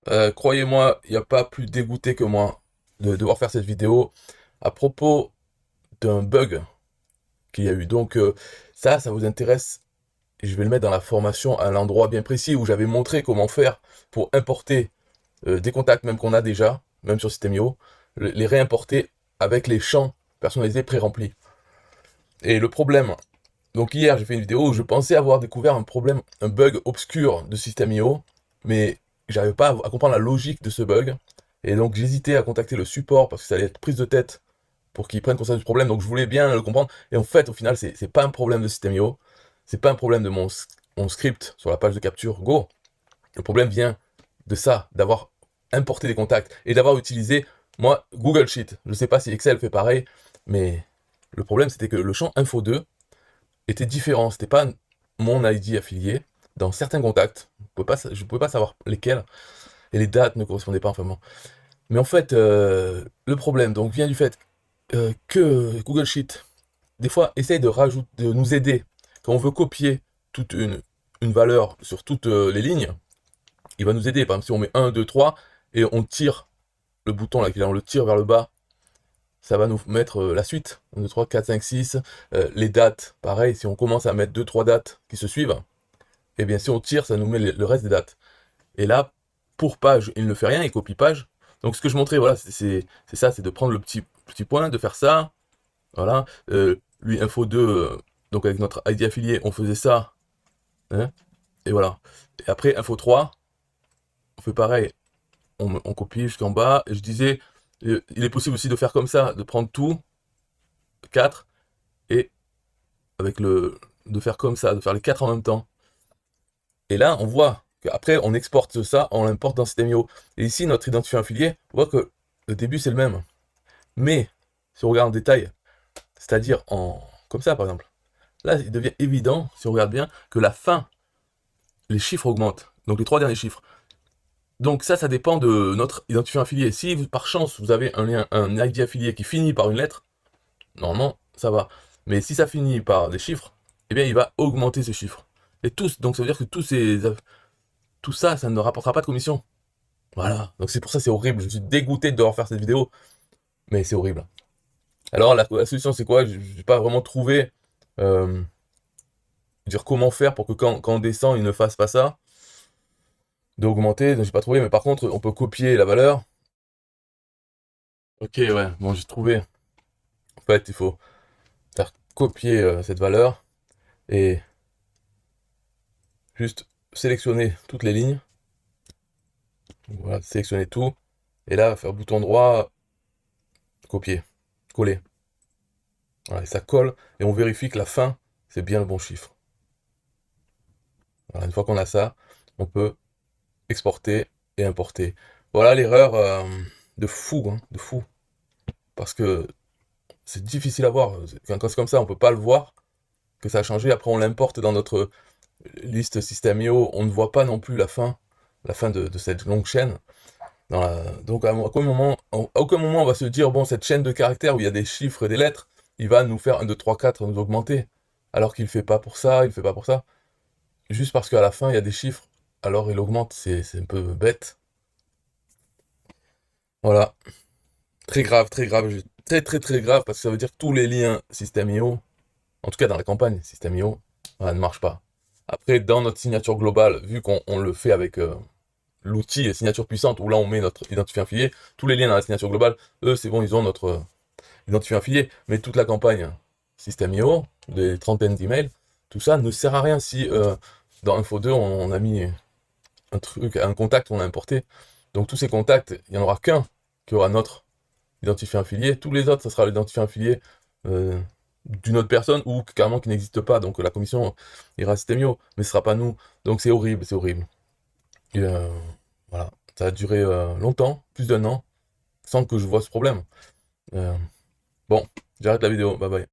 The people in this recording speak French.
Croyez-moi, il n'y a pas plus dégoûté que moi de devoir faire cette vidéo à propos d'un bug qu'il y a eu. Donc ça vous intéresse, et je vais le mettre dans la formation à l'endroit bien précis où j'avais montré comment faire pour importer des contacts même qu'on a déjà, même sur System.io, les réimporter avec les champs personnalisés pré-remplis. Et le problème, donc hier j'ai fait une vidéo où je pensais avoir découvert un problème, un bug obscur de System.io, mais j'arrivais pas à comprendre la logique de ce bug. Et donc j'hésitais à contacter le support parce que ça allait être prise de tête pour qu'ils prennent conscience du problème, donc je voulais bien le comprendre. Et en fait, au final, c'est pas un problème de System.io, c'est pas un problème de mon script sur la page de capture Go. Le problème vient de ça, d'avoir importé des contacts et d'avoir utilisé, moi, Google Sheet. Je sais pas si Excel fait pareil, mais le problème c'était que le champ info2 était différent. C'était pas mon ID affilié dans certains contacts. Je pouvais pas savoir lesquels et les dates ne correspondaient pas vraiment. Mais en fait, le problème donc vient du fait que Google Sheet des fois essaye de nous aider quand on veut copier toute une valeur sur toutes les lignes. Il va nous aider. Par exemple, si on met 1, 2, 3 et on tire le bouton là, on le tire vers le bas, ça va nous mettre la suite. 1, 2, 3, 4, 5, 6. Les dates, pareil, si on commence à mettre deux trois dates qui se suivent, et bien si on tire, ça nous met le reste des dates. Et là, pour page, il ne fait rien, il copie page. Donc ce que je montrais, voilà, c'est ça, c'est de prendre le petit point, de faire ça. Voilà. Lui, info 2, donc avec notre ID affilié, on faisait ça. Hein, et voilà. Et après, info 3, on fait pareil. On copie jusqu'en bas. Et je disais, il est possible aussi de faire comme ça, de prendre tout, 4 et avec de faire comme ça, de faire les 4 en même temps. Et là, on voit qu'après, on exporte ça, on l'importe dans System.io. Et ici, notre identifiant affilié, on voit que le début, c'est le même. Mais, si on regarde en détail, c'est-à-dire comme ça, par exemple, là, il devient évident, si on regarde bien, que la fin, les chiffres augmentent. Donc, les trois derniers chiffres. Donc, ça dépend de notre identifiant affilié. Si, par chance, vous avez un ID affilié qui finit par une lettre, normalement, ça va. Mais si ça finit par des chiffres, eh bien, il va augmenter ces chiffres. Et tous, donc ça veut dire que tout ça, ça ne rapportera pas de commission. Voilà. Donc c'est pour ça que c'est horrible. Je suis dégoûté de devoir faire cette vidéo, mais c'est horrible. Alors la solution c'est quoi? Je n'ai pas vraiment trouvé dire comment faire pour que quand on descend, il ne fasse pas ça. D'augmenter, j'ai pas trouvé, mais par contre, on peut copier la valeur. Ok, ouais, bon, j'ai trouvé. En fait, il faut faire copier cette valeur et juste sélectionner toutes les lignes. Donc, voilà, sélectionner tout. Et là, faire bouton droit, copier, coller. Voilà, et ça colle et on vérifie que la fin, c'est bien le bon chiffre. Voilà, une fois qu'on a ça, on peut exporter et importer. Voilà l'erreur de fou, hein, de fou. Parce que c'est difficile à voir. Quand c'est comme ça, on peut pas le voir que ça a changé. Après, on l'importe dans notre liste System.io. On ne voit pas non plus la fin de cette longue chaîne. Donc, à aucun moment, on va se dire, bon, cette chaîne de caractères où il y a des chiffres et des lettres, il va nous faire 1, 2, 3, 4, nous augmenter. Alors qu'il fait pas pour ça, il fait pas pour ça. Juste parce qu'à la fin, il y a des chiffres, alors il augmente. C'est un peu bête. Voilà. Très grave, très grave, parce que ça veut dire que tous les liens System.io, en tout cas dans la campagne System.io, ne marchent pas. Après, dans notre signature globale, vu qu'on le fait avec l'outil signature puissante, où là on met notre identifiant affilié, tous les liens dans la signature globale, eux, c'est bon, ils ont notre identifiant affilié, mais toute la campagne System.io, des trentaines d'emails, tout ça ne sert à rien si dans Info2, on a mis un contact, on l'a importé. Donc tous ces contacts, il n'y en aura qu'un qui aura notre identifiant affilié. Tous les autres, ça sera l'identifiant affilié euh, d'une autre personne ou carrément qui n'existe pas. Donc la commission ira à System.io, mais ce sera pas nous. Donc c'est horrible, c'est horrible. Et, voilà, ça a duré longtemps, plus d'1 an, sans que je vois ce problème. Euh, bon, j'arrête la vidéo, bye bye.